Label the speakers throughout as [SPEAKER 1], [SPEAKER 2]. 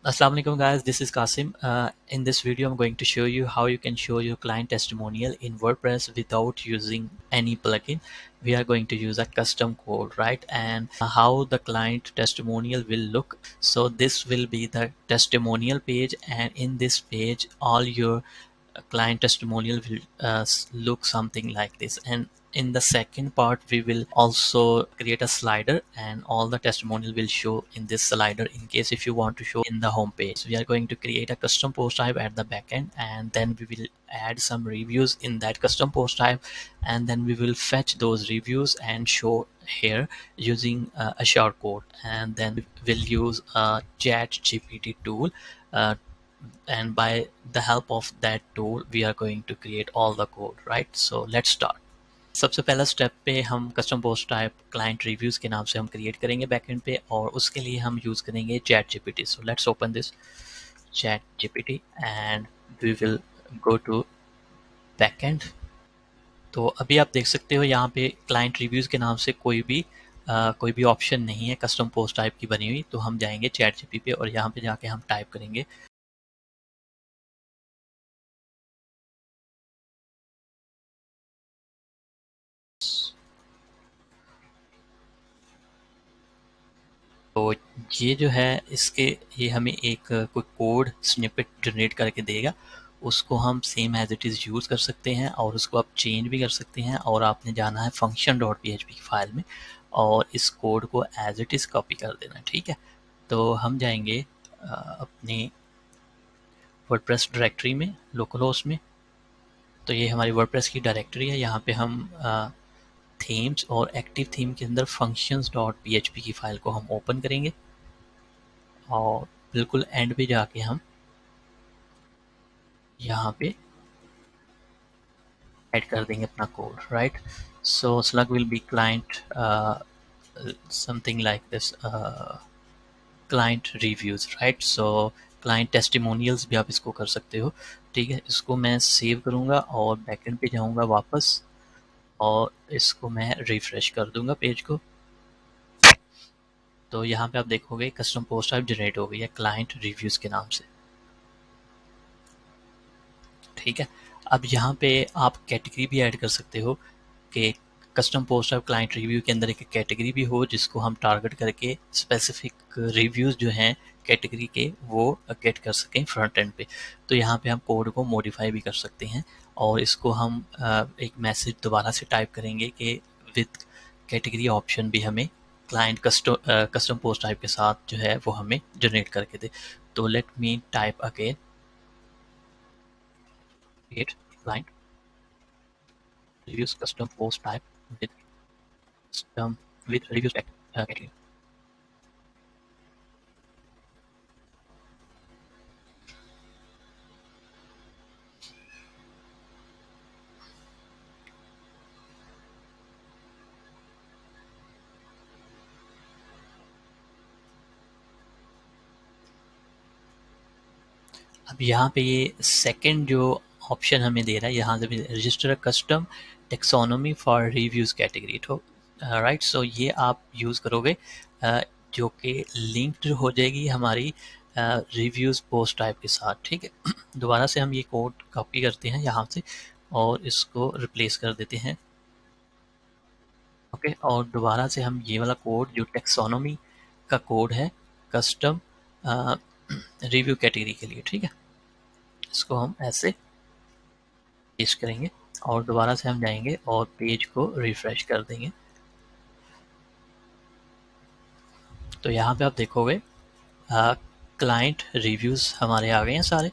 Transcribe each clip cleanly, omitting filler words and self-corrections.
[SPEAKER 1] Assalamu alaikum guys, this is Qasim. In this video I'm going to show you how you can show your client testimonial in WordPress without using any plugin. We are going to use a custom code, right? And how the client testimonial will look. So this will be the testimonial page, and in this page all your client testimonial will look something like this. And in the second part we will also create a slider, and all the testimonial will show in this slider in case if you want to show in the home page. We are going to create a custom post type at the backend, and then we will add some reviews in that custom post type, and then we will fetch those reviews and show here using a shortcode. And then we'll use a chat gpt tool, uh, and by the help of that tool we are going to create all the code, right? So let's start. सबसे पहला step पे हम custom post type client reviews के नाम से हम create करेंगे backend पे, और उसके लिए हम यूज करेंगे ChatGPT. So let's open this ChatGPT and we will go to backend. तो अभी आप देख सकते हो यहाँ पे क्लाइंट रिव्यूज के नाम से कोई भी ऑप्शन नहीं है कस्टम पोस्ट टाइप की बनी हुई. तो हम जाएंगे चैट जीपीटी पे और यहाँ पे जाके हम टाइप करेंगे तो ये जो है इसके ये हमें एक कोई कोड स्निपेट जनरेट करके देगा. उसको हम same as it is use कर सकते हैं और उसको आप चेंज भी कर सकते हैं. और आपने जाना है function dot P H P की फाइल में और इस कोड को एज इट इज़ कॉपी कर देना, ठीक है. तो हम जाएंगे अपने वर्डप्रेस डायरेक्टरी में, लोकल होस्ट में. तो ये हमारी वर्डप्रेस की डायरेक्टरी है. यहाँ पे हम थीम्स और एक्टिव थीम के अंदर functions dot P H P की फाइल को हम ओपन करेंगे और बिल्कुल एंड पे जाके हम यहाँ पे ऐड कर देंगे अपना code, right. So slug will be client something like this client reviews, right. So client testimonials भी आप इसको कर सकते हो, ठीक है. इसको मैं सेव करूँगा और बैकएंड पे जाऊँगा वापस और इसको मैं रिफ्रेश कर दूंगा पेज को. तो यहाँ पे आप देखोगे कस्टम पोस्ट टाइप जनरेट हो गई है क्लाइंट रिव्यूज के नाम से, ठीक है. अब यहाँ पे आप कैटेगरी भी ऐड कर सकते हो कि custom post of client review के अंदर एक कैटेगरी भी हो जिसको हम टारगेट करके स्पेसिफिक रिव्यूज़ जो हैं कैटेगरी के वो गेट कर सकें फ्रंट एंड पे. तो यहाँ पे हम कोड को मॉडिफाई भी कर सकते हैं और इसको हम एक मैसेज दोबारा से टाइप करेंगे कि विद कैटेगरी ऑप्शन भी हमें क्लाइंट कस्टम पोस्ट टाइप के साथ जो है वो हमें जनरेट करके दे. तो let me type again create client reviews custom post type with reviews category. अब यहाँ पे ये सेकंड जो ऑप्शन हमें दे रहा है यहाँ से register custom taxonomy for reviews category. तो राइट, सो ये आप यूज़ करोगे जो कि लिंक्ड हो जाएगी हमारी रिव्यूज़ पोस्ट टाइप के साथ, ठीक है. दोबारा से हम ये कोड कॉपी करते हैं यहाँ से और इसको रिप्लेस कर देते हैं, ओके. और दोबारा से हम ये वाला कोड जो टेक्सोनोमी का कोड है कस्टम रिव्यू कैटेगरी के लिए, ठीक है, इसको हम ऐसे पेस्ट करेंगे और दोबारा से हम जाएंगे और पेज को रिफ्रेश कर देंगे. तो यहाँ पे आप देखोगे क्लाइंट रिव्यूज़ हमारे आ गए हैं सारे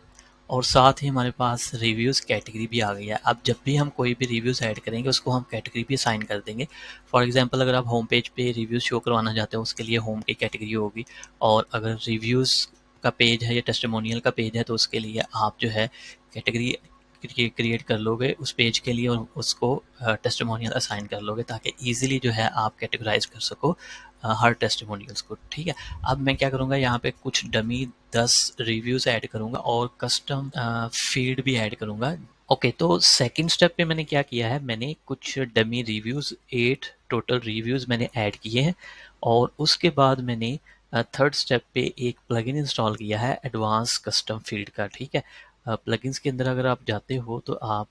[SPEAKER 1] और साथ ही हमारे पास रिव्यूज़ कैटेगरी भी आ गई है. अब जब भी हम कोई भी रिव्यूज़ ऐड करेंगे उसको हम कैटेगरी भी असाइन कर देंगे. फॉर एग्जांपल अगर आप होम पेज पे रिव्यूज़ शो करवाना चाहते हो उसके लिए होम की कैटेगरी होगी, और अगर रिव्यूज़ का पेज है या टेस्टिमोनियल का पेज है तो उसके लिए आप जो है कैटेगरी क्रिएट कर लोगे उस पेज के लिए और उसको टेस्टिमोनियल असाइन कर लोगे ताकि ईजिली जो है आप कैटेगराइज कर सको हर टेस्टिमोनियल्स को, ठीक है. अब मैं क्या करूँगा यहाँ पे कुछ डमी 10 रिव्यूज़ ऐड करूँगा और कस्टम फीड भी ऐड करूँगा. ओके, तो सेकंड स्टेप पे मैंने क्या किया है, मैंने कुछ डमी रिव्यूज़ 8 टोटल रिव्यूज़ मैंने ऐड किए हैं और उसके बाद मैंने थर्ड स्टेप पे एक प्लगइन इंस्टॉल किया है एडवांस कस्टम फील्ड का। ठीक है, प्लगइन्स के अंदर अगर आप जाते हो तो आप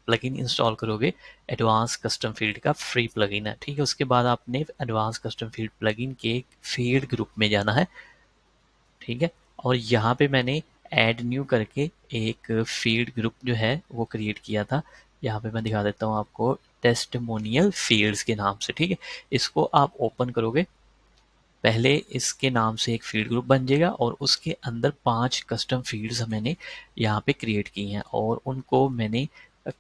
[SPEAKER 1] प्लगइन इंस्टॉल करोगे एडवांस कस्टम फील्ड का, फ्री प्लगइन है। ठीक है, उसके बाद आपने एडवांस कस्टम फील्ड प्लगइन के फील्ड ग्रुप में जाना है। ठीक है, और यहाँ पे मैंने ऐड न्यू करके एक फील्ड ग्रुप जो है वो क्रिएट किया था। यहाँ पे मैं दिखा देता हूँ आपको, टेस्टिमोनियल फील्ड्स के नाम से। ठीक है, इसको आप ओपन करोगे, पहले इसके नाम से एक फील्ड ग्रुप बन जाएगा और उसके अंदर 5 कस्टम फील्ड्स मैंने यहाँ पे क्रिएट की हैं और उनको मैंने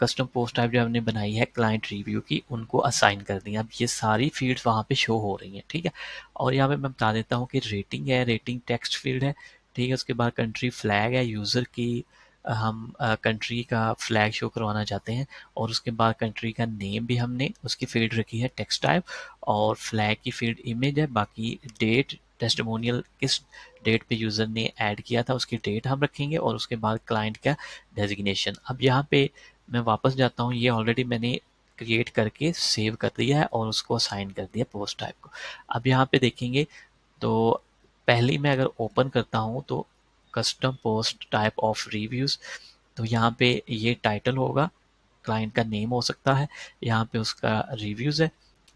[SPEAKER 1] कस्टम पोस्ट टाइप जो हमने बनाई है क्लाइंट रिव्यू की, उनको असाइन कर दिया। अब ये सारी फील्ड्स वहाँ पे शो हो रही हैं। ठीक है, और यहाँ पे मैं बता देता हूँ कि रेटिंग है, रेटिंग टेक्स्ट फील्ड है। ठीक है, उसके बाद कंट्री फ्लैग है, यूज़र की हम कंट्री का फ्लैग शो करवाना चाहते हैं, और उसके बाद कंट्री का नेम भी हमने उसकी फील्ड रखी है टेक्स्ट टाइप, और फ्लैग की फील्ड इमेज है। बाकी डेट, टेस्टिमोनियल किस डेट पे यूज़र ने ऐड किया था उसकी डेट हम रखेंगे, और उसके बाद क्लाइंट का डेजिग्नेशन। अब यहाँ पे मैं वापस जाता हूँ, ये ऑलरेडी मैंने क्रिएट करके सेव कर दिया है और उसको असाइन कर दिया पोस्ट टाइप को। अब यहाँ पे देखेंगे तो पहले मैं अगर ओपन करता हूँ तो custom post type of reviews, तो यहाँ पे ये टाइटल होगा, क्लाइंट का नेम हो सकता है, यहाँ पे उसका रिव्यूज़ है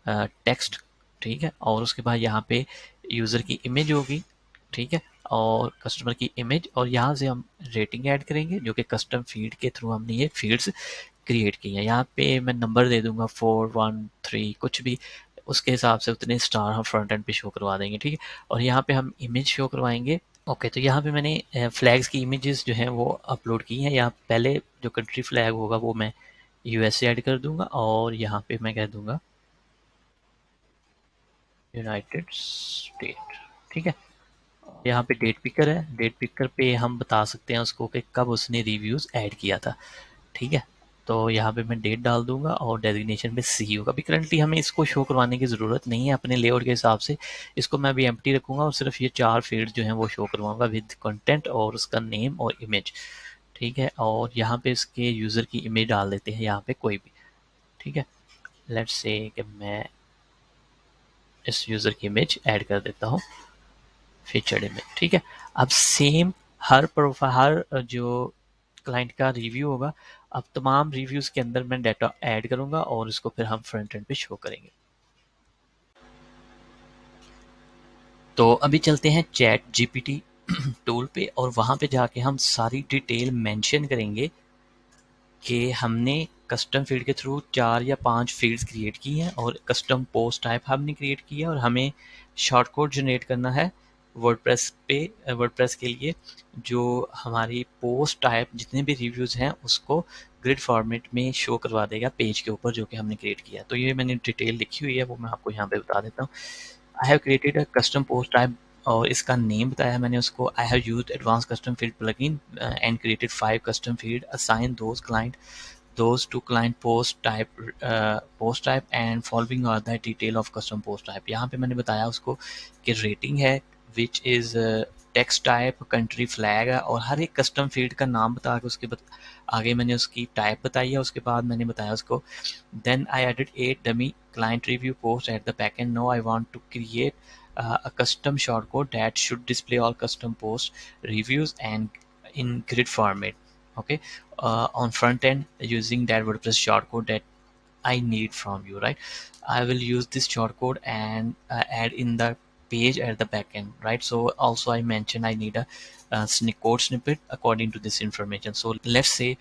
[SPEAKER 1] टेक्स्ट। ठीक है, और उसके बाद यहाँ पे यूज़र की इमेज होगी। ठीक है, और कस्टमर की इमेज, और यहाँ से हम रेटिंग ऐड करेंगे जो कि कस्टम फील्ड के थ्रू हमने ये फील्ड्स क्रिएट की हैं। यहाँ पे मैं नंबर दे दूंगा 4, 1, 3 कुछ भी, उसके हिसाब से उतने स्टार हम फ्रंट एंड पे शो करवा देंगे। ठीक है, और यहाँ पे हम इमेज शो करवाएंगे। ओके, तो यहाँ पे मैंने फ्लैग्स की इमेजेस जो हैं वो अपलोड की हैं। यहाँ पहले जो कंट्री फ्लैग होगा वो मैं यूएसए ऐड कर दूंगा, और यहाँ पे मैं कह दूंगा यूनाइटेड स्टेट। ठीक है, यहाँ पे डेट पिकर है, डेट पिकर पे हम बता सकते हैं उसको कि कब उसने रिव्यूज़ ऐड किया था। ठीक है, तो यहाँ पे मैं डेट डाल दूंगा और डेजिग्नेशन पे सी होगा। अभी करंटली हमें इसको शो करवाने की ज़रूरत नहीं है, अपने लेआउट के हिसाब से इसको मैं अभी एम्प्टी रखूँगा और सिर्फ ये 4 फील्ड जो हैं वो शो करवाऊँगा विद कंटेंट और उसका नेम और इमेज। ठीक है, और यहाँ पे इसके यूज़र की इमेज डाल देते हैं यहाँ पे कोई भी। ठीक है, लेट्स से कि मैं इस यूज़र की इमेज ऐड कर देता हूँ, फीचर्ड इमेज। ठीक है, अब सेम हर प्रोफाइल, हर जो क्लाइंट का रिव्यू होगा, अब तमाम रिव्यूज़ के अंदर मैं डाटा ऐड करूँगा और इसको फिर हम फ्रंट एंड पे शो करेंगे। तो अभी चलते हैं चैट जीपीटी टूल पे, और वहाँ पे जाके हम सारी डिटेल मेंशन करेंगे कि हमने कस्टम फील्ड के थ्रू 4 या 5 फील्ड्स क्रिएट की हैं और कस्टम पोस्ट टाइप हमने क्रिएट की है, और हमें शॉर्ट कोड जनरेट करना है वर्डप्रेस पे, वर्डप्रेस के लिए, जो हमारी पोस्ट टाइप जितने भी रिव्यूज़ हैं उसको ग्रिड फॉर्मेट में शो करवा देगा पेज के ऊपर जो कि हमने क्रिएट किया है। तो ये मैंने डिटेल लिखी हुई है, वो मैं आपको यहाँ पे बता देता हूँ। I have created a custom post type, और इसका नेम बताया मैंने उसको, I have used advance custom field plugin and created 5 custom field, assign those client those to client post type and following are the detail of custom post type। यहाँ पे मैंने बताया उसको कि रेटिंग है which is text type, country flag है, और हर एक कस्टम फील्ड का नाम बता के उसके आगे मैंने उसकी टाइप बताई है। उसके बाद मैंने बताया उसको then I added 8 dummy client review posts at the backend। Now I want to create a custom shortcode that should display all custom post reviews and in grid format, okay, on front end using that WordPress shortcode that I need from you, right? I will use this shortcode and add in the page at the backend, right? So also I mentioned I need a code snippet according to this information. So let's say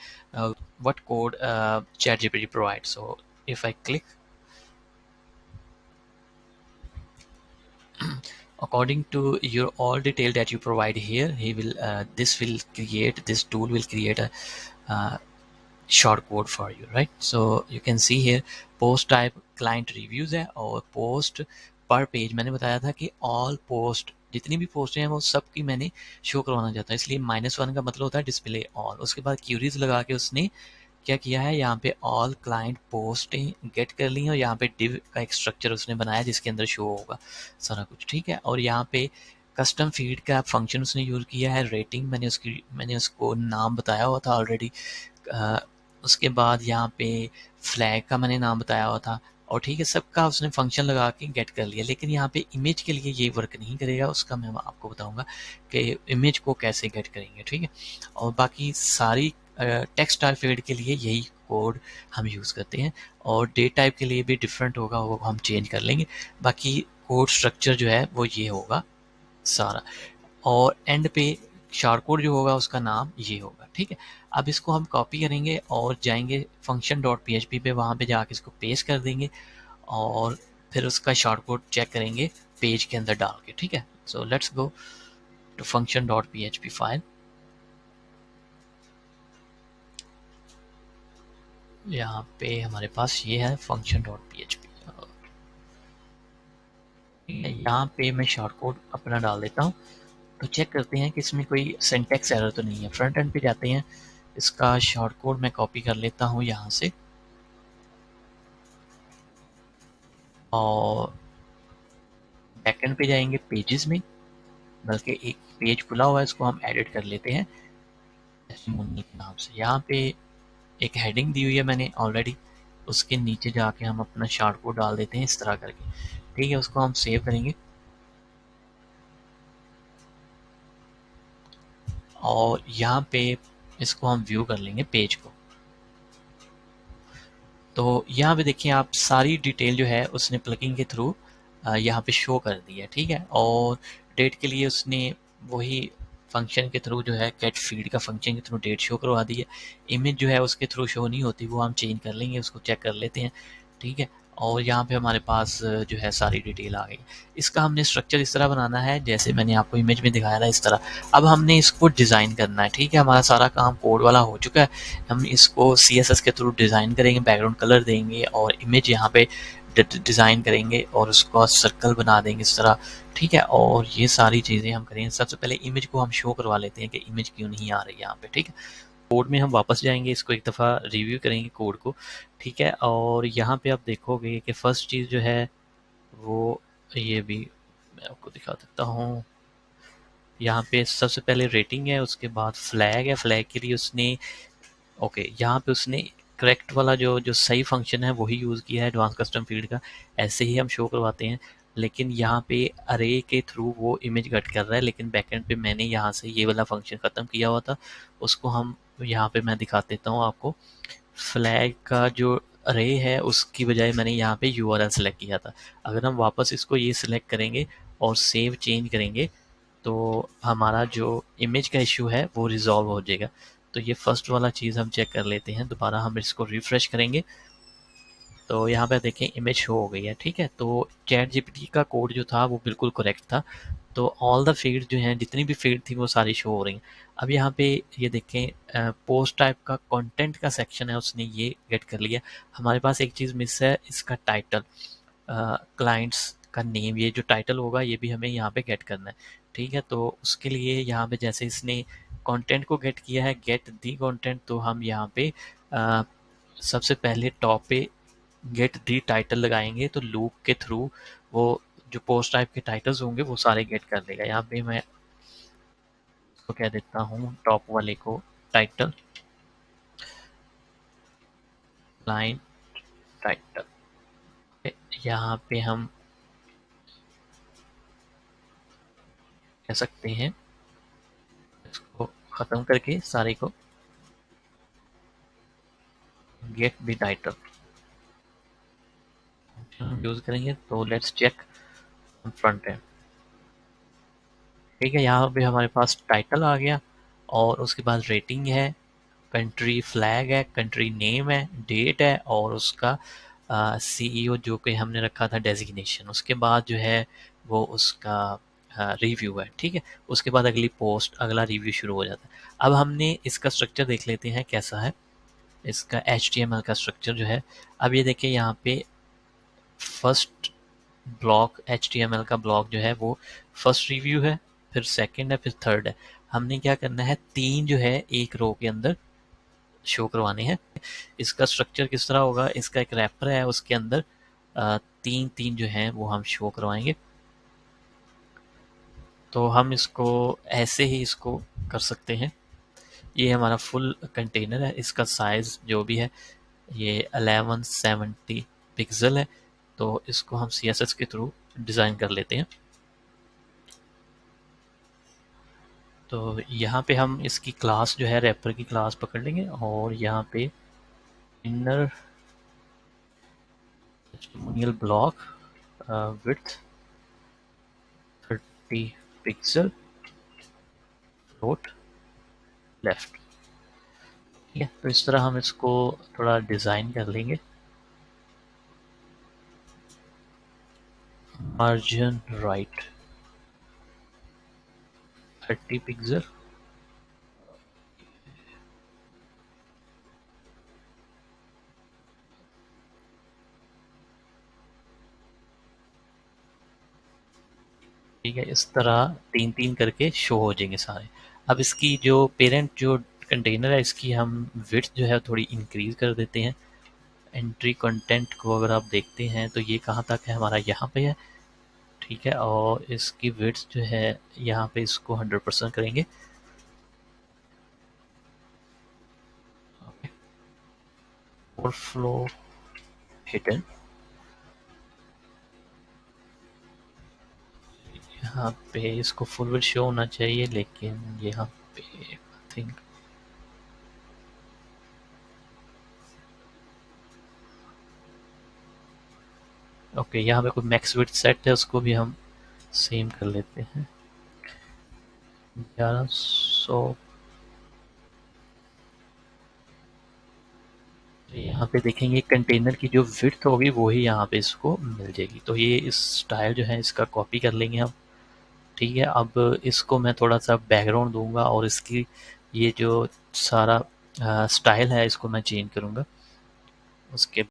[SPEAKER 1] what code ChatGPT provides. So if I click, according to your all detail that you provide here, he will this tool will create a uh, short code for you, right? So you can see here post type client reviews है, और post per page मैंने बताया था कि all post जितनी भी post हैं वो सब की मैंने शो करवाना चाहता हूँ, इसलिए -1 का मतलब होता है डिस्प्ले ऑल। उसके बाद क्यूरीज लगा के उसने क्या किया है, यहाँ पे ऑल क्लाइंट पोस्टें गेट कर ली हैं, और यहाँ पे डिव का एक स्ट्रक्चर उसने बनाया जिसके अंदर शो होगा सारा कुछ। ठीक है, और यहाँ पे कस्टम फीड का फंक्शन उसने यूज़ किया है। रेटिंग मैंने उसको नाम बताया हुआ था ऑलरेडी। उसके बाद यहाँ पे फ्लैग का मैंने नाम बताया हुआ था, और ठीक है, सबका उसने फंक्शन लगा के गेट कर लिया, लेकिन यहाँ पे इमेज के लिए ये वर्क नहीं करेगा। उसका मैं आपको बताऊंगा कि इमेज को कैसे गेट करेंगे, ठीक है। और बाकी सारी टेक्स्ट स्टाइल फील्ड के लिए यही कोड हम यूज़ करते हैं, और डेट टाइप के लिए भी डिफरेंट होगा, वो हम चेंज कर लेंगे। बाकी कोड स्ट्रक्चर जो है वो ये होगा सारा, और एंड पे शार्ट कोड जो होगा उसका नाम ये होगा, ठीक है। अब इसको हम कॉपी करेंगे और जाएंगे फंक्शन डॉट php पे, वहाँ पे जाके इसको पेस्ट कर देंगे, और फिर उसका शॉर्ट कोड चेक करेंगे पेज के अंदर डाल के, ठीक है। So let's go to function dot php file. यहाँ पे हमारे पास ये है फंक्शन डॉट php। यहाँ पे मैं शॉर्ट कोड अपना डाल देता हूँ, तो चेक करते हैं कि इसमें कोई सिंटैक्स एरर तो नहीं है। फ्रंट एंड पे जाते हैं, इसका शॉर्ट कोड मैं कॉपी कर लेता हूँ यहाँ से, और बैकएंड पे जाएंगे पेजेस में, बल्कि एक पेज खुला हुआ है, इसको हम एडिट कर लेते हैं टेस्टिमोनियल के नाम से। यहाँ पे एक हेडिंग दी हुई है मैंने ऑलरेडी, उसके नीचे जाके हम अपना शॉर्ट कोड डाल देते हैं इस तरह करके, ठीक है। उसको हम सेव करेंगे और यहाँ पे इसको हम व्यू कर लेंगे पेज को। तो यहाँ पे देखिए आप, सारी डिटेल जो है उसने प्लगिंग के थ्रू यहाँ पे शो कर दी है, ठीक है। और डेट के लिए उसने वही फंक्शन के थ्रू जो है गेट फील्ड का फंक्शन के थ्रू डेट शो करवा दी है। इमेज जो है उसके थ्रू शो नहीं होती, वो हम चेंज कर लेंगे, उसको चेक कर लेते हैं, ठीक है। और यहाँ पे हमारे पास जो है सारी डिटेल आ गई। इसका हमने स्ट्रक्चर इस तरह बनाना है जैसे मैंने आपको इमेज में दिखाया था, इस तरह। अब हमने इसको डिज़ाइन करना है, ठीक है। हमारा सारा काम कोड वाला हो चुका है। हम इसको CSS के थ्रू डिज़ाइन करेंगे, बैकग्राउंड कलर देंगे और इमेज यहाँ पे डिज़ाइन करेंगे और उसको सर्कल बना देंगे इस तरह, ठीक है। और ये सारी चीज़ें हम करेंगे। सबसे पहले इमेज को हम शो करवा लेते हैं कि इमेज क्यों नहीं आ रही यहाँ पे, ठीक है। कोड में हम वापस जाएंगे, इसको एक दफ़ा रिव्यू करेंगे कोड को, ठीक है। और यहाँ पे आप देखोगे कि फर्स्ट चीज़ जो है वो, ये भी मैं आपको दिखा सकता हूँ। यहाँ पे सबसे पहले रेटिंग है, उसके बाद फ्लैग है। फ्लैग के लिए उसने, ओके, यहाँ पे उसने करेक्ट वाला जो जो सही फंक्शन है वही यूज़ किया है, एडवांस कस्टम फील्ड का। ऐसे ही हम शो करवाते हैं, लेकिन यहाँ पे अरे के थ्रू वो इमेज कट कर रहा है, लेकिन बैकएंड पे मैंने यहाँ से ये वाला फंक्शन ख़त्म किया हुआ था। उसको हम यहाँ पे मैं दिखा देता हूँ आपको। फ्लैग का जो अरे है उसकी बजाय मैंने यहाँ पे URL सेलेक्ट किया था। अगर हम वापस इसको ये सिलेक्ट करेंगे और सेव चेंज करेंगे, तो हमारा जो इमेज का इशू है वो रिजॉल्व हो जाएगा। तो ये फर्स्ट वाला चीज़ हम चेक कर लेते हैं। दोबारा हम इसको रिफ्रेश करेंगे, तो यहाँ पे देखें इमेज शो हो गई है, ठीक है। तो चैट जीपीटी का कोड जो था वो बिल्कुल करेक्ट था। तो ऑल द फील्ड जो हैं, जितनी भी फील्ड थी वो सारी शो हो रही हैं। अब यहाँ पे ये देखें, पोस्ट टाइप का कंटेंट का सेक्शन है, उसने ये गेट कर लिया। हमारे पास एक चीज़ मिस है, इसका टाइटल, क्लाइंट्स का नेम, ये जो टाइटल होगा ये भी हमें यहाँ पे गेट करना है, ठीक है। तो उसके लिए यहाँ पे जैसे इसने कंटेंट को गेट किया है, गेट दी कंटेंट, तो हम यहाँ पे अ, सबसे पहले टॉप पे गेट दी टाइटल लगाएंगे, तो लूप के थ्रू वो जो पोस्ट टाइप के टाइटल्स होंगे वो सारे गेट कर देगा। यहाँ पे मैं उसको कह देता हूँ टॉप वाले को टाइटल, लाइन टाइटल। यहाँ पे हम कह सकते हैं, इसको ख़त्म करके सारे को गेट दी टाइटल यूज़ करेंगे। तो लेट्स चेक फ्रंट एंड, ठीक है। यहाँ पे हमारे पास टाइटल आ गया, और उसके बाद रेटिंग है, कंट्री फ्लैग है, कंट्री नेम है, डेट है, और उसका CEO जो कि हमने रखा था डेजिग्नेशन। उसके बाद जो है वो उसका रिव्यू है, ठीक है। उसके बाद अगली पोस्ट, अगला रिव्यू शुरू हो जाता है। अब हमने इसका स्ट्रक्चर देख लेते हैं कैसा है, इसका HTML का स्ट्रक्चर जो है। अब ये देखिए यहाँ पे फर्स्ट ब्लॉक, HTML का ब्लॉक जो है वो फर्स्ट रिव्यू है, फिर सेकंड है, फिर थर्ड है। हमने क्या करना है, तीन जो है एक रो के अंदर शो करवाने हैं। इसका स्ट्रक्चर किस तरह होगा, इसका एक रैपर है, उसके अंदर तीन तीन जो हैं वो हम शो करवाएंगे। तो हम इसको ऐसे ही इसको कर सकते हैं। ये हमारा फुल कंटेनर है, इसका साइज़ जो भी है ये 1170 पिक्सल है। तो इसको हम CSS के थ्रू डिज़ाइन कर लेते हैं। तो यहाँ पे हम इसकी क्लास जो है रैपर की क्लास पकड़ लेंगे और यहाँ पे inner testimonial block width 30 pixel float left. ठीक है, तो इस तरह हम इसको थोड़ा डिज़ाइन कर लेंगे। Margin right 30 pixel. ठीक है, इस तरह तीन तीन करके शो हो जाएंगे सारे। अब इसकी जो पेरेंट जो कंटेनर है इसकी हम विड्थ जो है थोड़ी इंक्रीज कर देते हैं। एंट्री कंटेंट को अगर आप देखते हैं तो ये कहाँ तक है, हमारा यहाँ पे है। ठीक है, और इसकी विड्थ जो है यहाँ पे इसको 100% करेंगे। ओवरफ्लो हिडन, यहाँ पे इसको फुल विड्थ शो होना चाहिए, लेकिन यहाँ पे आई थिंक ओके, यहाँ पे कोई मैक्स विड्थ सेट है उसको भी हम सेम कर लेते हैं 1100। यहाँ पे देखेंगे कंटेनर की जो विड्थ होगी वो ही यहाँ पे इसको मिल जाएगी। तो ये इस स्टाइल जो है इसका कॉपी कर लेंगे हम। ठीक है, अब इसको मैं थोड़ा सा बैकग्राउंड दूंगा और इसकी ये जो सारा स्टाइल है इसको मैं चेंज करूँगा। उसके